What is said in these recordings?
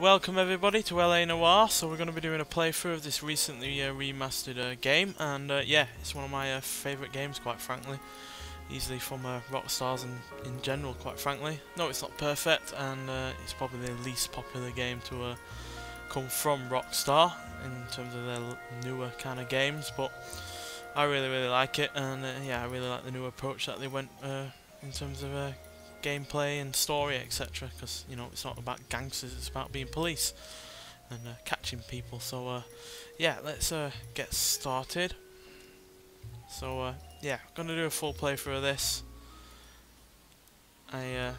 Welcome everybody to LA Noire. So we're going to be doing a playthrough of this recently remastered game, and yeah, it's one of my favourite games, quite frankly. Easily from Rockstar's and in general, quite frankly. No, it's not perfect, and it's probably the least popular game to come from Rockstar in terms of their newer kind of games, but I really like it, and yeah, I really like the new approach that they went in terms of gameplay and story, etc. Because you know, it's not about gangsters; it's about being police and catching people. So yeah, let's get started. So yeah, I'm gonna do a full playthrough of this. I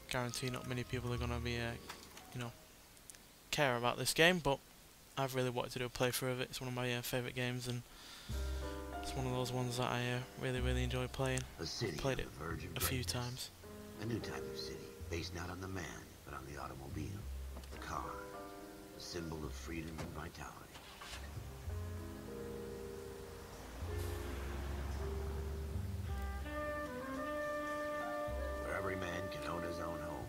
guarantee not many people are gonna be, you know, care about this game, but I've really wanted to do a playthrough of it. It's one of my favourite games, and it's one of those ones that I really enjoy playing. Played it a few times. A new type of city, based not on the man, but on the automobile. The car, a symbol of freedom and vitality. Where every man can own his own home,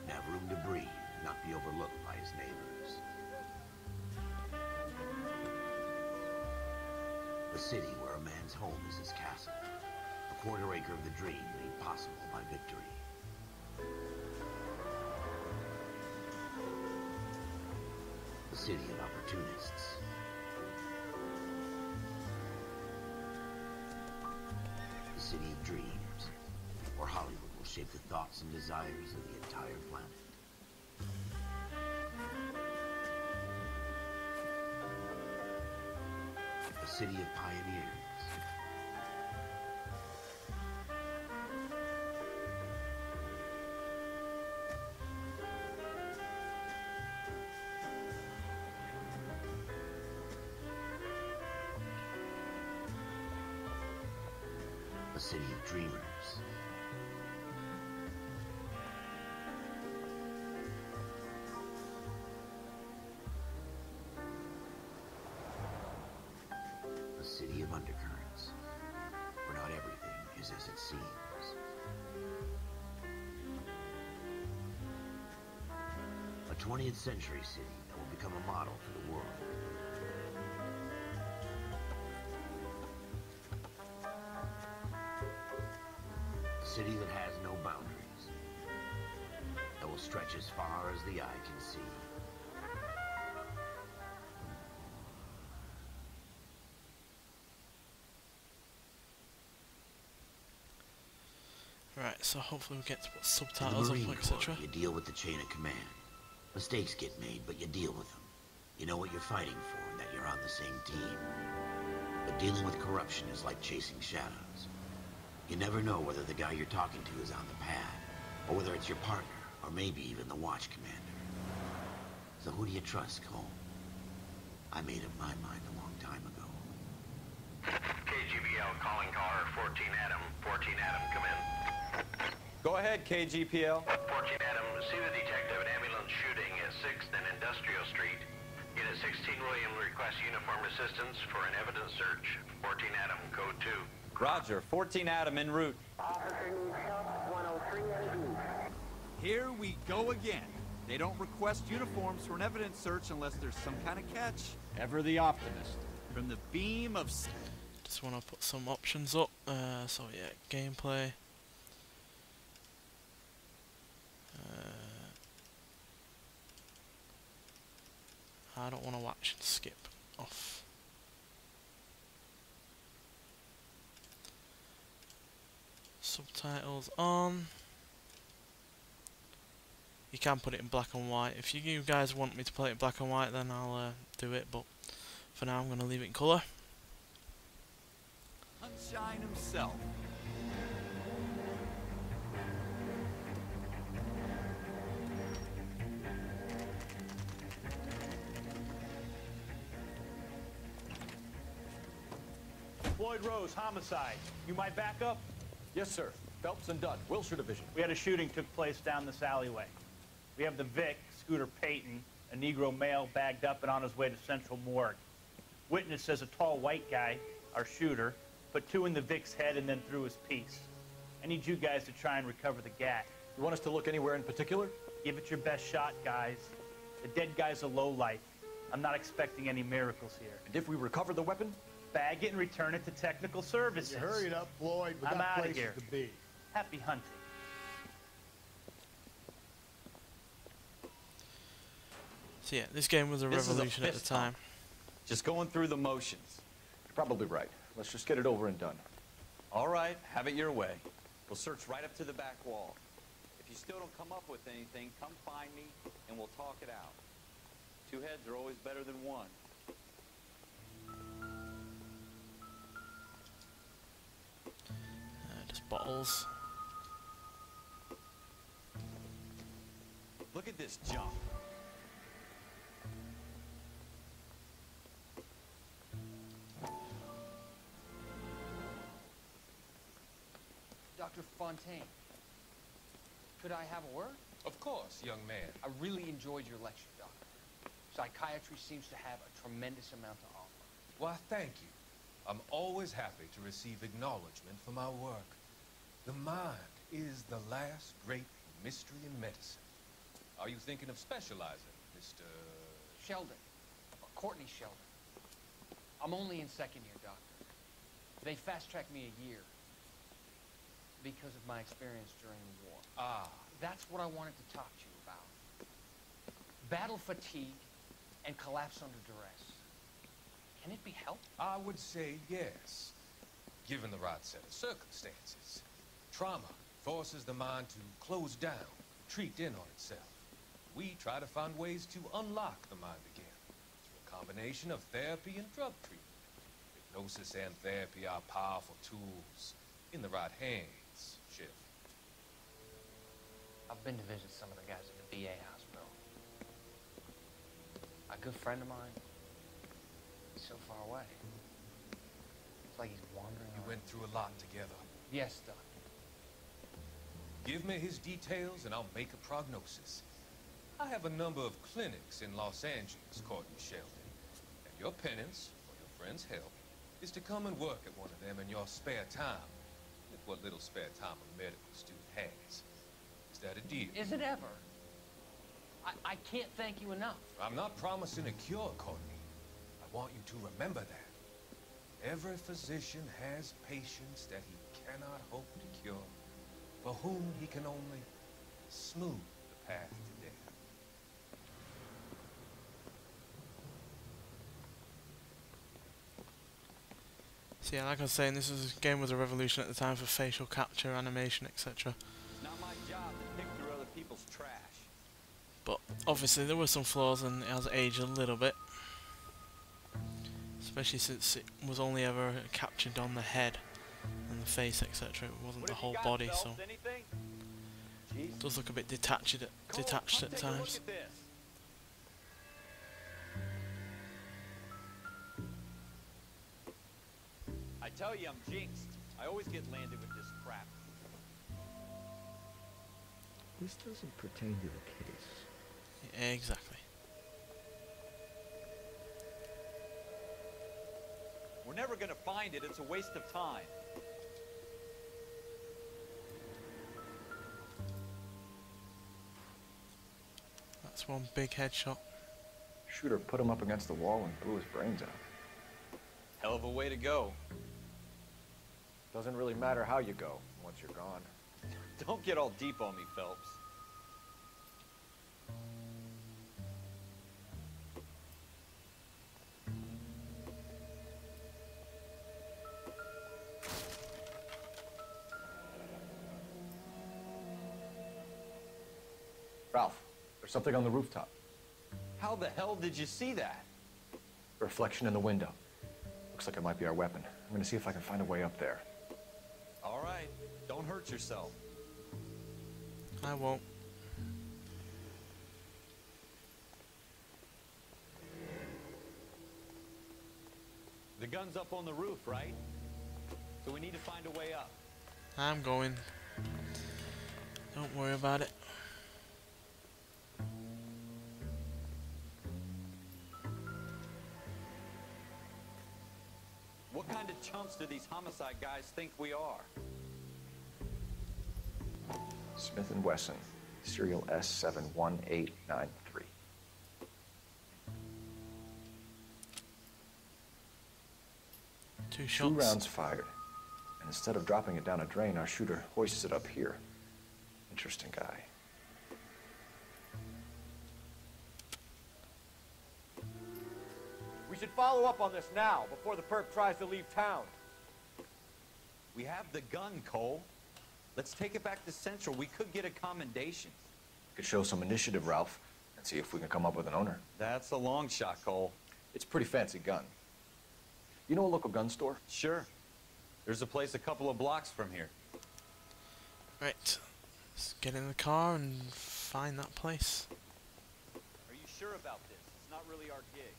and have room to breathe, and not be overlooked by his neighbors. A city where a man's home is his castle. A quarter acre of the dream made possible by victory. The city of opportunists. The city of dreams, where Hollywood will shape the thoughts and desires of the entire planet. The city of pioneers. A city of dreamers. A city of undercurrents, where not everything is as it seems. A 20th century city that will become a model for the world. A city that has no boundaries, that will stretch as far as the eye can see. Right, so hopefully we get to put subtitles up, etc. You deal with the chain of command. Mistakes get made, but you deal with them. You know what you're fighting for and that you're on the same team. But dealing with corruption is like chasing shadows. You never know whether the guy you're talking to is on the pad, or whether it's your partner, or maybe even the watch commander. So who do you trust, Cole? I made up my mind a long time ago. KGPL calling caller 14 Adam. 14 Adam, come in. Go ahead, KGPL. 14 Adam, see the detective at ambulance shooting at 6th and Industrial Street. Unit 16 William requests uniform assistance for an evidence search. 14 Adam, code 2. Roger, 14 Adam en route. Officer needs help, 103 at east. Here we go again. They don't request uniforms for an evidence search unless there's some kind of catch. Ever the optimist. From the beam of... Just want to put some options up. So yeah, gameplay. I don't want to watch and skip off. Subtitles on. You can put it in black and white. If you guys want me to play it in black and white, then I'll do it, but for now I'm going to leave it in colour. Sunshine himself. Floyd Rose, homicide. You my backup? Yes, sir. Phelps and Dunn, Wilshire Division. We had a shooting took place down this alleyway. We have the Vic, Scooter Payton, a Negro male bagged up and on his way to Central Morgue. Witness says a tall white guy, our shooter, put 2 in the Vic's head and then threw his piece. I need you guys to try and recover the gat. You want us to look anywhere in particular? Give it your best shot, guys. The dead guy's a lowlife. I'm not expecting any miracles here. And if we recover the weapon? Bag it and return it to technical services. Hurry it up, Floyd. We I'm got outta places here. to be. Happy hunting. So yeah, this game was a This is a revolution at the fist time. bump. Just going through the motions. You're probably right. Let's just get it over and done. All right, have it your way. We'll search right up to the back wall. If you still don't come up with anything, come find me and we'll talk it out. Two heads are always better than one. Just bottles. Look at this junk. Dr. Fontaine, could I have a word? Of course, young man. I really enjoyed your lecture, Doctor. Psychiatry seems to have a tremendous amount to offer. Why, thank you. I'm always happy to receive acknowledgement for my work. The mind is the last great mystery in medicine. Are you thinking of specializing, Mr. Sheldon, or Courtney Sheldon. I'm only in second year, Doctor. They fast-tracked me a year because of my experience during the war. Ah. That's what I wanted to talk to you about. Battle fatigue and collapse under duress. Can it be helped? I would say yes, given the right set of circumstances. Trauma forces the mind to close down, retreat in on itself. We try to find ways to unlock the mind again through a combination of therapy and drug treatment. Hypnosis and therapy are powerful tools in the right hands, Chef. I've been to visit some of the guys at the VA hospital. A good friend of mine, he's so far away. It's like he's wandering You around. went through a lot together. Yes, Doctor. Give me his details and I'll make a prognosis. I have a number of clinics in Los Angeles, Courtney Sheldon. And your penance, or your friend's help, is to come and work at one of them in your spare time. With what little spare time a medical student has. Is that a deal? Is it ever? I can't thank you enough. I'm not promising a cure, Courtney. I want you to remember that. Every physician has patients that he cannot hope to cure, for whom he can only smooth the path to death. So yeah, like I was saying, this game was a revolution at the time for facial capture, animation, etc. It's not my job to pick through other people's trash. But obviously there were some flaws and it has aged a little bit. Especially since it was only ever captured on the head and the face, etc. It wasn't the whole body, so it does look a bit detached at times. I tell you, I'm jinxed. I always get landed with this crap. This doesn't pertain to the case. Yeah, exactly. We're never gonna find it. It's a waste of time. That's one big headshot. Shooter put him up against the wall and blew his brains out. Hell of a way to go. Doesn't really matter how you go once you're gone. Don't get all deep on me, Phelps. Ralph, there's something on the rooftop. How the hell did you see that? A reflection in the window. Looks like it might be our weapon. I'm gonna see if I can find a way up there. All right, don't hurt yourself. I won't. The gun's up on the roof, right? So we need to find a way up. I'm going. Don't worry about it. What kind of chumps do these homicide guys think we are? Smith & Wesson, serial S71893. 2 shots. 2 rounds fired. And instead of dropping it down a drain, our shooter hoists it up here. Interesting guy. We should follow up on this now, before the perp tries to leave town. We have the gun, Cole. Let's take it back to Central. We could get a commendation. Could show some initiative, Ralph, and see if we can come up with an owner. That's a long shot, Cole. It's a pretty fancy gun. You know a local gun store? Sure. There's a place a couple of blocks from here. Right. Let's get in the car and find that place. Are you sure about this? It's not really our gig.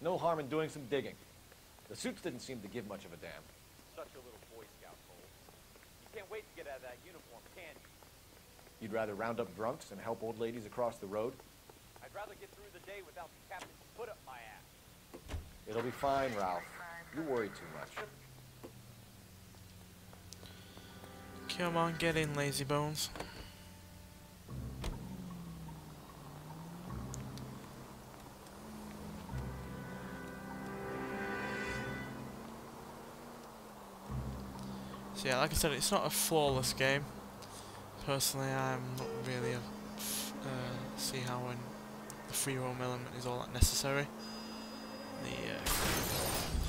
No harm in doing some digging. The suits didn't seem to give much of a damn. Such a little Boy Scout, Cole. You can't wait to get out of that uniform, can you? You'd rather round up drunks and help old ladies across the road? I'd rather get through the day without the captain's foot up my ass. It'll be fine, Ralph. You worry too much. Come on, get in, lazy bones. So yeah, like I said, it's not a flawless game. Personally, I'm not really see how the free roam element is all that necessary.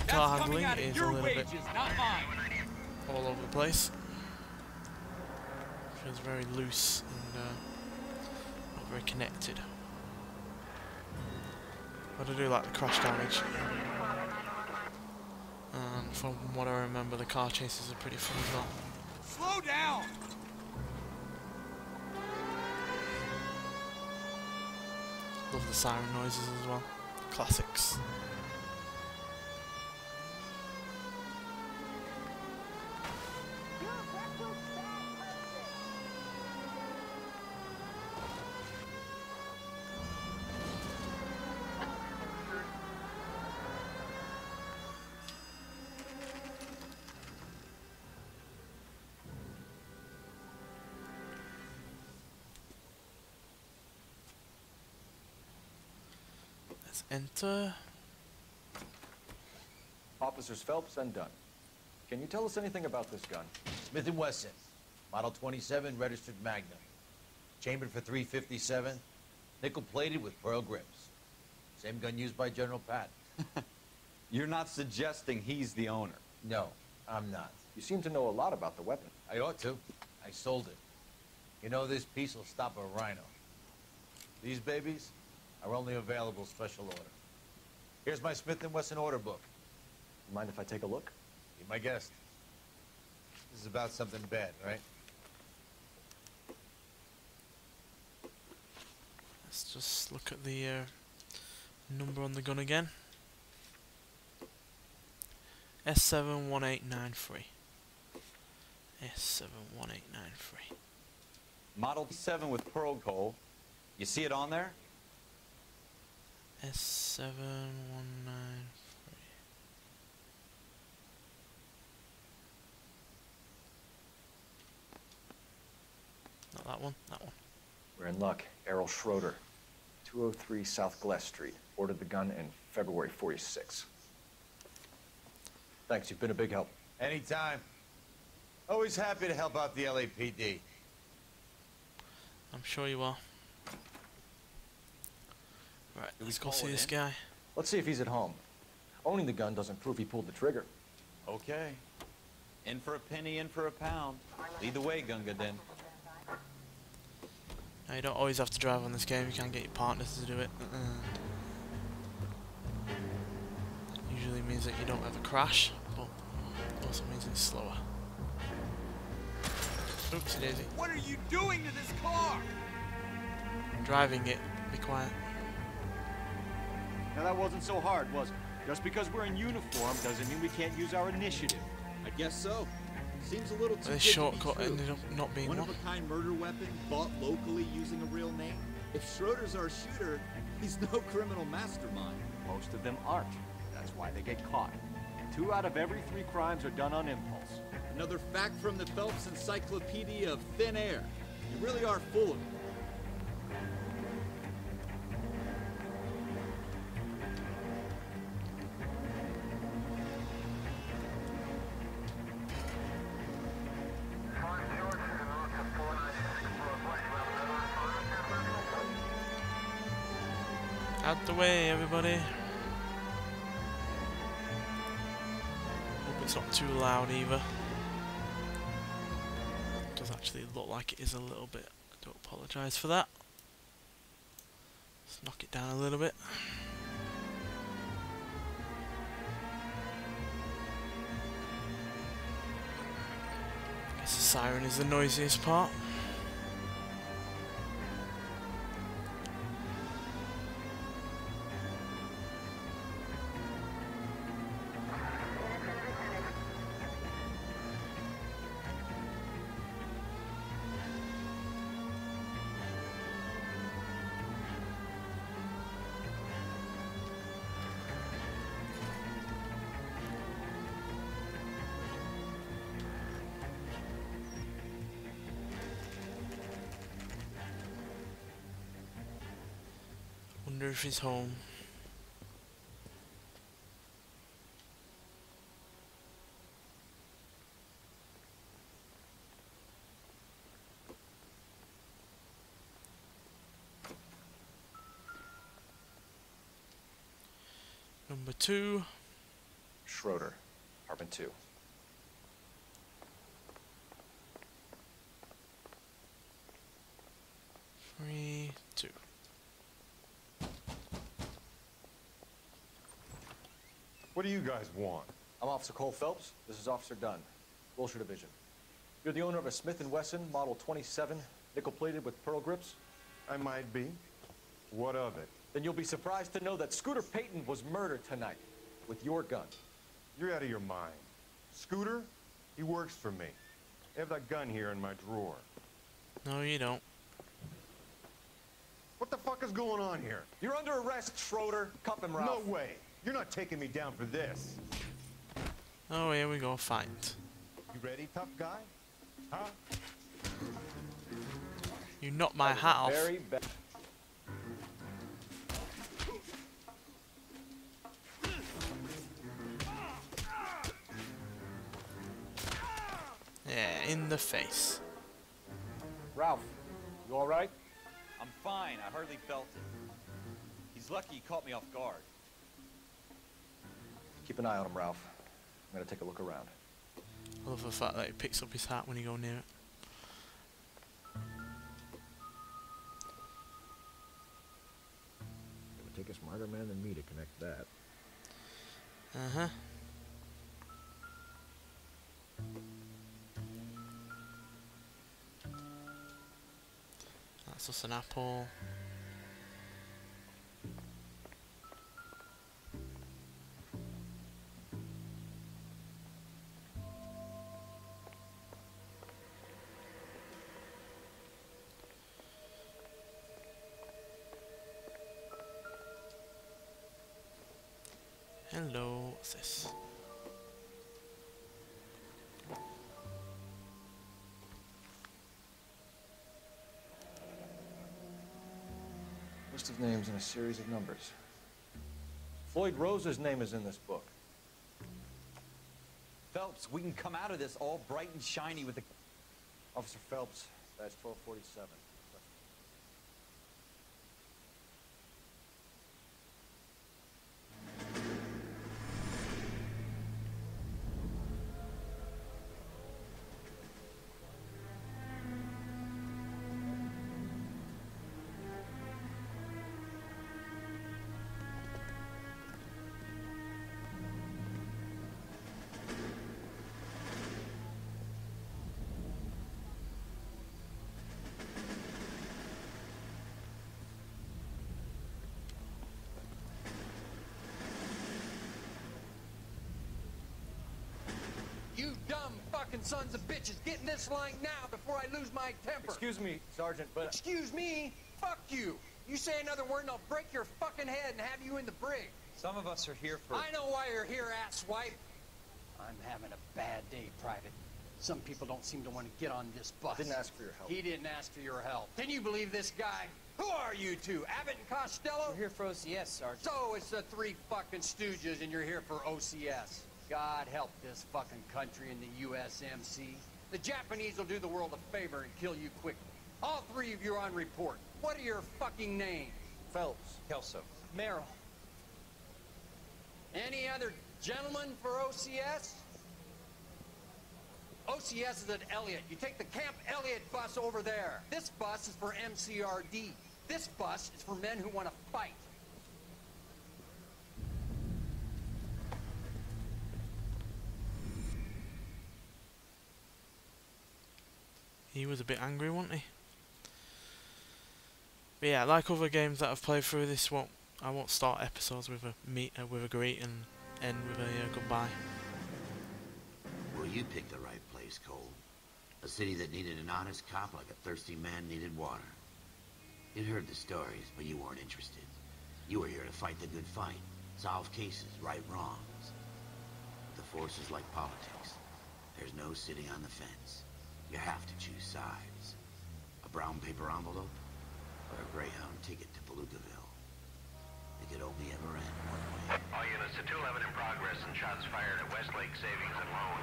The car handling is a little bit all over the place. Feels very loose and not very connected. But I do like the crash damage. And from what I remember, the car chases are pretty fun as well. Slow down! Love the siren noises as well. Classics. Let's enter. Officers Phelps and Dunn. Can you tell us anything about this gun? Smith & Wesson, Model 27, registered Magnum. Chambered for .357, nickel-plated with pearl grips. Same gun used by General Patton. You're not suggesting he's the owner? No, I'm not. You seem to know a lot about the weapon. I ought to. I sold it. You know, this piece will stop a rhino. These babies are only available special order. Here's my Smith & Wesson order book. Mind if I take a look? Be my guest. This is about something bad, right? Let's just look at the number on the gun again. S71893. S71893. Model 7 with pearl, Cole. You see it on there? S719. Not that one, that one. We're in luck. Errol Schroeder, 203 South Glass Street. Ordered the gun in February '46. Thanks, you've been a big help. Anytime. Always happy to help out the LAPD. I'm sure you are. Right, let's go see this guy. Let's see if he's at home. Owning the gun doesn't prove he pulled the trigger. Okay. In for a penny, in for a pound. Lead the way, Gunga Din. Now, you don't always have to drive on this game, you can get your partners to do it. Usually means that you don't ever crash, but also means it's slower. Oopsie daisy. What are you doing to this car? Driving it, be quiet. Now that wasn't so hard, was it? Just because we're in uniform doesn't mean we can't use our initiative. I guess so. Seems a little too This good shortcut to be true. ended up not being one. One-of-a-kind murder weapon bought locally using a real name? If Schroeder's our shooter, he's no criminal mastermind. Most of them aren't. That's why they get caught. And 2 out of every 3 crimes are done on impulse. Another fact from the Phelps Encyclopedia of Thin Air. You really are full of it. Out the way, everybody. Hope it's not too loud either. It does actually look like it is a little bit. I do apologise for that. Let's knock it down a little bit. I guess the siren is the noisiest part. Wonder if he's home. Number 2. Schroeder, apartment 2. Three, 2. What do you guys want? I'm Officer Cole Phelps. This is Officer Dunn, Wilshire Division. You're the owner of a Smith & Wesson Model 27, nickel-plated with pearl grips? I might be. What of it? Then you'll be surprised to know that Scooter Payton was murdered tonight with your gun. You're out of your mind. Scooter? He works for me. I have that gun here in my drawer. No, you don't. What the fuck is going on here? You're under arrest, Schroeder. Cuff him, Ralph. No way. You're not taking me down for this. Oh, here we go, fight. You ready, tough guy? Huh? You knocked my hat off. Very bad. Yeah, in the face. Ralph, you all right? I'm fine. I hardly felt it. He's lucky he caught me off guard. Keep an eye on him, Ralph. I'm gonna take a look around. I love the fact that he picks up his hat when you go near it. It would take a smarter man than me to connect that. Uh-huh. That's just an apple. Hello, what's this? List of names and a series of numbers. Floyd Rose's name is in this book. Phelps, we can come out of this all bright and shiny with the... Officer Phelps, badge 1247. You dumb fucking sons of bitches, get in this line now before I lose my temper. Excuse me, Sergeant, but... Excuse me? Fuck you. You say another word and I'll break your fucking head and have you in the brig. Some of us are here for... I know why you're here, asswipe. I'm having a bad day, Private. Some people don't seem to want to get on this bus. I didn't ask for your help. He didn't ask for your help. Can you believe this guy? Who are you two? Abbott and Costello? We're here for OCS, Sergeant. So it's the three fucking stooges and you're here for OCS. God help this fucking country and the USMC. The Japanese will do the world a favor and kill you quickly. All three of you are on report. What are your fucking names? Phelps. Kelso. Merrill. Any other gentlemen for OCS? OCS is at Elliott. You take the Camp Elliott bus over there. This bus is for MCRD. This bus is for men who want to fight. He was a bit angry, wasn't he? But yeah, like other games that I've played through, I won't start episodes with a greet and end with a goodbye. Well, you picked the right place, Cole. A city that needed an honest cop like a thirsty man needed water. You'd heard the stories, but you weren't interested. You were here to fight the good fight, solve cases, right wrongs. The force is like politics. There's no sitting on the fence. You have to choose sides. A brown paper envelope, or a Greyhound ticket to Palookaville. It could only ever end one way. All units to 211 in progress and shots fired at Westlake Savings and Loan,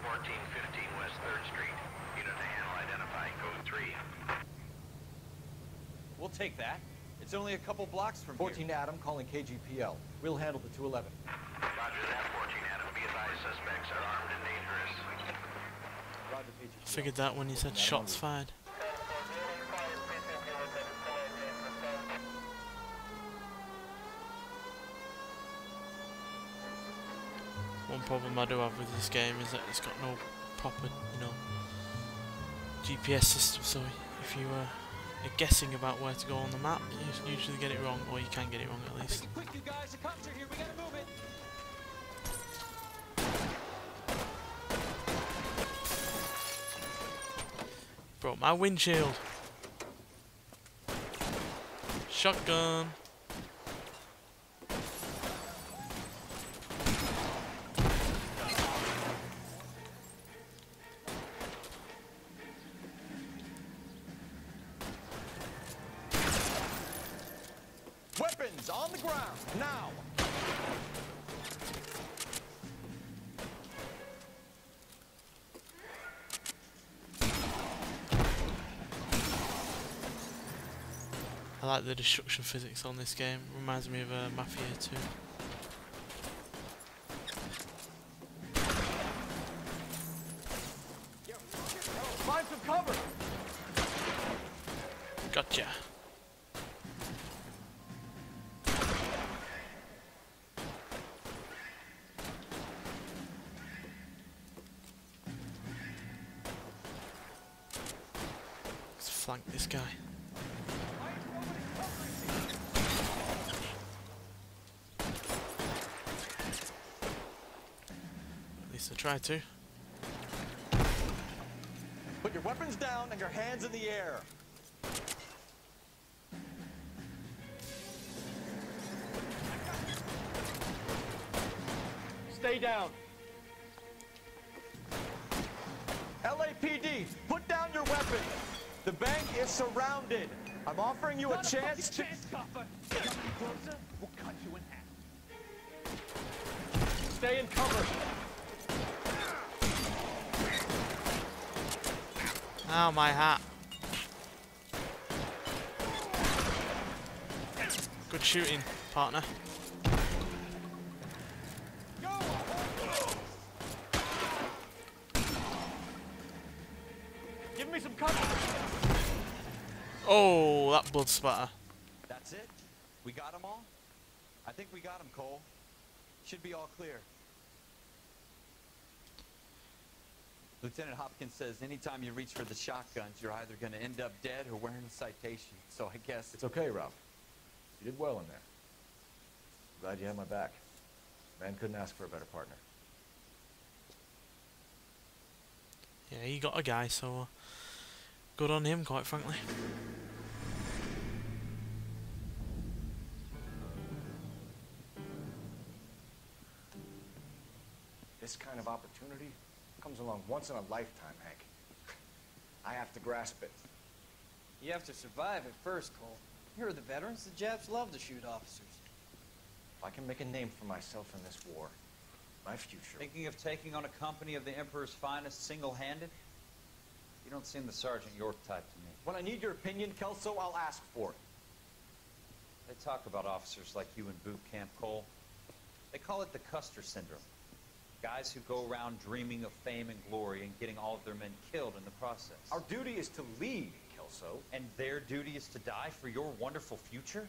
1415 West 3rd Street. Unit to handle identifying code 3. We'll take that. It's only a couple blocks from 14 Adam calling KGPL. We'll handle the 211. Roger that, 14 Adam. Be advised, suspects are armed and dangerous. Roger, KGPL. Figured that when he said shots fired. One problem I do have with this game is that it's got no proper, GPS system, so if you are guessing about where to go on the map, you usually get it wrong, or you can get it wrong at least. Quick, you guys, the cops are here. We gotta move it. Broke my windshield. Shotgun. Weapons on the ground, now! I like the destruction physics on this game. Reminds me of Mafia 2. Find some cover! Gotcha. Let's flank this guy. At least I tried to. Put your weapons down and your hands in the air. Stay down. LAPD, put down your weapon. The bank is surrounded. I'm offering you a chance to... Copper. Get up closer, we'll cut you in half. Stay in cover. Ow, my hat. Good shooting, partner. Give me some cover. Oh, that blood spatter. That's it? We got them all? I think we got them, Cole. Should be all clear. Lieutenant Hopkins says anytime you reach for the shotguns, you're either going to end up dead or wearing a citation. So I guess... It's okay, Ralph. You did well in there. Glad you had my back. Man couldn't ask for a better partner. Yeah, he got a guy, so good on him, quite frankly. This kind of opportunity comes along once in a lifetime, Hank. I have to grasp it. You have to survive it first, Cole. Here are the veterans. The Japs love to shoot officers. If I can make a name for myself in this war, my future... Thinking of taking on a company of the Emperor's finest single-handed? You don't seem the Sergeant York type to me. When I need your opinion, Kelso, I'll ask for it. That talk about officers like you in boot camp, Cole. They call it the Custer syndrome. Guys who go around dreaming of fame and glory and getting all of their men killed in the process. Our duty is to lead, Kelso. And their duty is to die for your wonderful future?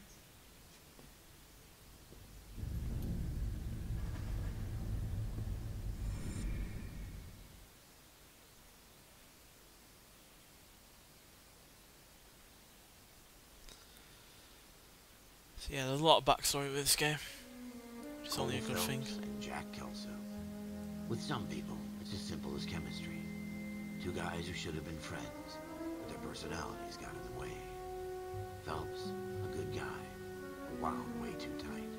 So yeah, there's a lot of backstory with this game. It's only a good Cole thing. Phelps and Jack Kelso. With some people, it's as simple as chemistry. Two guys who should have been friends, but their personalities got in the way. Phelps, a good guy, wound way too tight.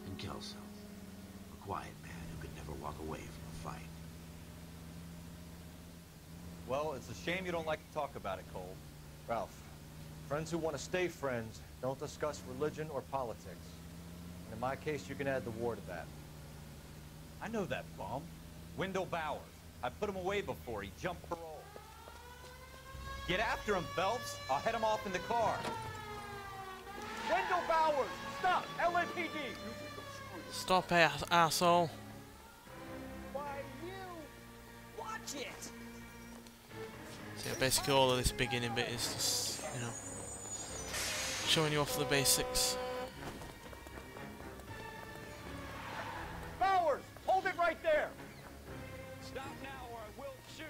And Kelso, a quiet man who could never walk away from a fight. Well, it's a shame you don't like to talk about it, Cole. Ralph, friends who want to stay friends don't discuss religion or politics. And in my case, you can add the war to that. I know that bum. Wendell Bowers. I put him away before. He jumped parole. Get after him, Phelps. I'll head him off in the car. Wendell Bowers! Stop! LAPD! Stop, asshole. Why, you... Watch it! So yeah, basically all of this beginning bit is just, you know, showing you off the basics. Bowers! Hold it right there! Stop now or I will shoot.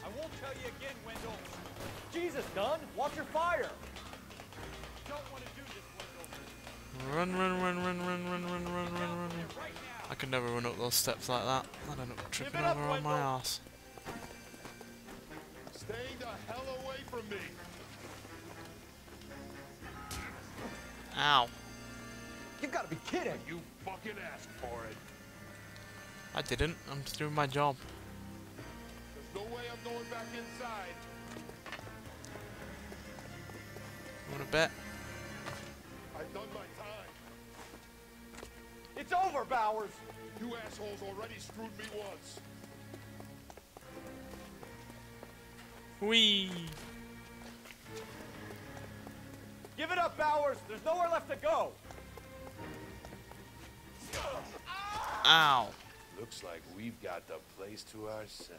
I won't tell you again, Wendell. Jesus, Dunn! Watch your fire! Don't want to do this, Wendell. Run, run, run, run, run, run, run, run, run, run. I could never run up those steps like that. I'd end up tripping over on my ass. Stay the hell away from me! Ow. You've got to be kidding! You fucking asked for it. I didn't. I'm just doing my job. There's no way I'm going back inside. You wanna bet? I've done my time. It's over, Bowers! You assholes already screwed me once. Whee! Give it up, Bowers! There's nowhere left to go! Ow. Looks like we've got the place to ourselves.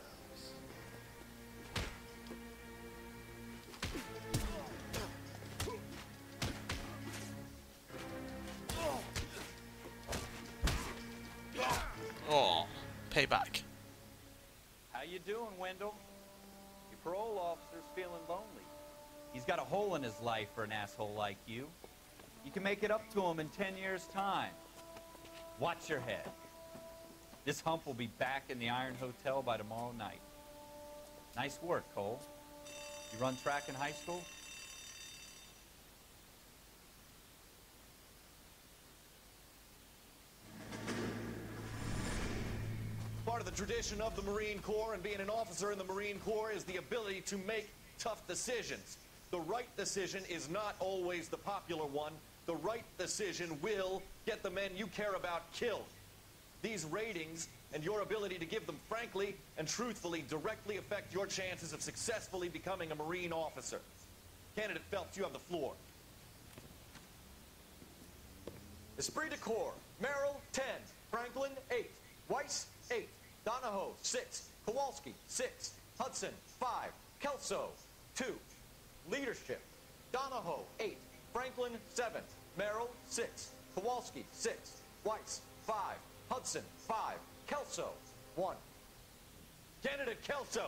Oh, payback. How you doing, Wendell? Your parole officer's feeling lonely. He's got a hole in his life for an asshole like you. You can make it up to him in 10 years' time. Watch your head. This hump will be back in the Iron Hotel by tomorrow night. Nice work, Cole. You run track in high school? Part of the tradition of the Marine Corps and being an officer in the Marine Corps is the ability to make tough decisions. The right decision is not always the popular one. The right decision will get the men you care about killed. These ratings and your ability to give them frankly and truthfully directly affect your chances of successfully becoming a Marine officer. Candidate Phelps, you have the floor. Esprit de Corps, Merrill, 10. Franklin, 8. Weiss, 8. Donahoe, 6. Kowalski, 6. Hudson, 5. Kelso, 2. Leadership, Donahoe, 8. Franklin, 7. Merrill, 6. Kowalski, 6. Weiss, 5. Hudson, 5. Kelso, 1. Candidate Kelso.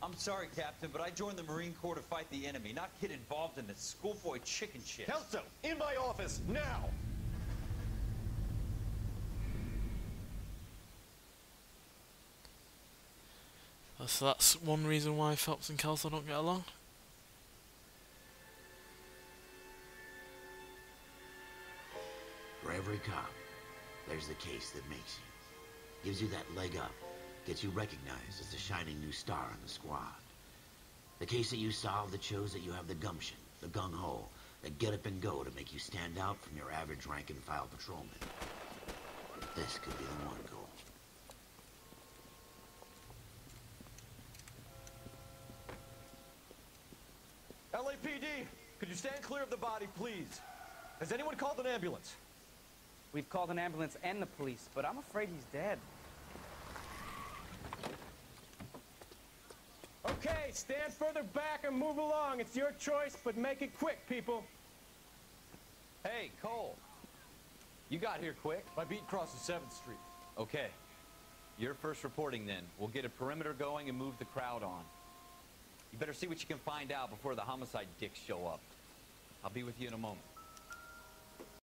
I'm sorry, Captain, but I joined the Marine Corps to fight the enemy, not get involved in this schoolboy chicken shit. Kelso, in my office, now! So that's one reason why Phelps and Kelso don't get along. For every cop, there's the case that makes you. Gives you that leg up. Gets you recognized as the shining new star in the squad. The case that you solve that shows that you have the gumption, the gung-ho, the get up and go to make you stand out from your average rank-and-file patrolman. This could be the one, Cole. LAPD, could you stand clear of the body, please? Has anyone called an ambulance? We've called an ambulance and the police, but I'm afraid he's dead. Okay, stand further back and move along. It's your choice, but make it quick, people. Hey, Cole. You got here quick. My beat crosses 7th Street. Okay. You're first reporting then. We'll get a perimeter going and move the crowd on. You better see what you can find out before the homicide dicks show up. I'll be with you in a moment.